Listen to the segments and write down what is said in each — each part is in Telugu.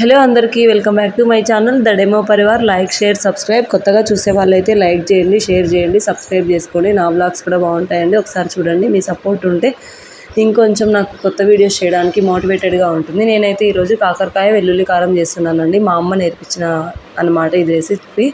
హలో అందరికీ welcome back to my channel the demo Parivar. Like, share, subscribe. కొత్తగా చూసే వాళ్ళైతే లైక్ చేయండి, షేర్ చేయండి, సబ్స్క్రైబ్ చేసుకోండి. నా వ్లాగ్స్ కూడా బాగుంటాయండి, ఒకసారి చూడండి. మీ సపోర్ట్ ఉంటే ఇంకొంచెం నాకు కొత్త వీడియోస్ చేయడానికి మోటివేటెడ్గా ఉంటుంది. నేనైతే ఈరోజు కాకరకాయ వెల్లుల్లి కారం చేస్తున్నానండి. మా అమ్మ నేర్పించిన అన్నమాట ఇది రెసిపీ.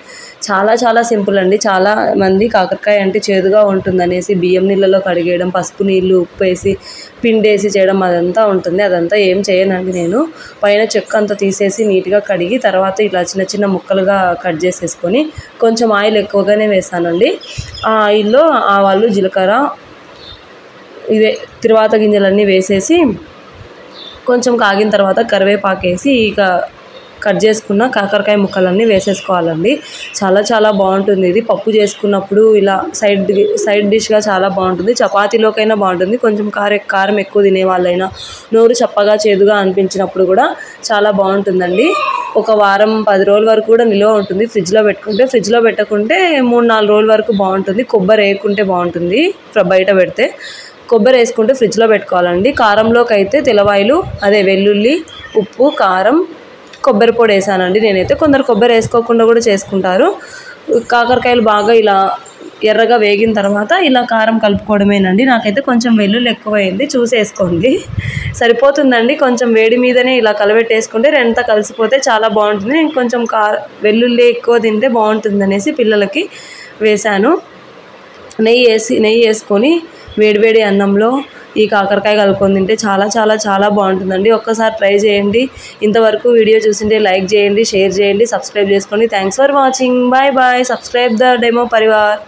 చాలా సింపుల్ అండి. చాలా మంది కాకరకాయ అంటే చేదుగా ఉంటుందనేసి బియ్యం నీళ్ళలో కడిగేయడం, పసుపు నీళ్ళు, ఉప్పు వేసి పిండేసి చేయడం అదంతా ఉంటుంది. అదంతా ఏం చేయనండి. నేను పైన చెక్క అంతా తీసేసి నీట్గా కడిగి తర్వాత ఇలా చిన్న ముక్కలుగా కట్ చేసేసుకొని కొంచెం ఆయిల్ ఎక్కువగానే వేసానండి. ఆ ఆయిల్లో ఆవాలు, జీలకర్ర, ఇవే తిరువాత గింజలన్నీ వేసేసి కొంచెం కాగిన తర్వాత కరివేపాకు వేసి ఇక కట్ చేసుకున్న కాకరకాయ ముక్కలన్నీ వేసేసుకోవాలండి. చాలా బాగుంటుంది ఇది. పప్పు చేసుకున్నప్పుడు ఇలా సైడ్ డిష్గా చాలా బాగుంటుంది. చపాతీలోకైనా బాగుంటుంది. కొంచెం కారం ఎక్కువ తినే వాళ్ళైనా, నోరు చప్పగా చేదుగా అనిపించినప్పుడు కూడా చాలా బాగుంటుందండి. ఒక వారం 10 రోజుల వరకు కూడా నిల్వ ఉంటుంది ఫ్రిడ్జ్లో పెట్టుకుంటే. ఫ్రిడ్జ్లో పెట్టకుంటే 3-4 రోజుల వరకు బాగుంటుంది. కొబ్బరి వేయకుంటే బాగుంటుంది. బయట పెడితే కొబ్బరి వేసుకుంటే ఫ్రిడ్జ్లో పెట్టుకోవాలండి. కారంలోకి అయితే తెల్లవాయిలు, అదే వెల్లుల్లి, ఉప్పు, కారం, కొబ్బరి పొడి వేసానండి నేనైతే. కొందరు కొబ్బరి వేసుకోకుండా కూడా చేసుకుంటారు. కాకరకాయలు బాగా ఇలా ఎర్రగా వేగిన తర్వాత ఇలా కారం కలుపుకోవడమేనండి. నాకైతే కొంచెం వెల్లుల్లి ఎక్కువైంది, చూసి వేసుకోండి. సరిపోతుందండి. కొంచెం వేడి మీదనే ఇలా కలబెట్టేసుకుంటే రెంతా కలిసిపోతే చాలా బాగుంటుంది. నేను కొంచెం వెల్లుల్లి ఎక్కువ తింటే బాగుంటుంది అనేసి పిల్లలకి వేశాను. నెయ్యి వేసుకొని వేడివేడి అన్నంలో ఈ కాకరకాయ కలుపుకొని తింటే చాలా బాగుంటుందండి. ఒక్కసారి ట్రై చేయండి. ఇంతవరకు వీడియో చూసింటే లైక్ చేయండి, షేర్ చేయండి, సబ్స్క్రైబ్ చేసుకోండి. Thanks for watching. Bye. Subscribe the demo Parivar.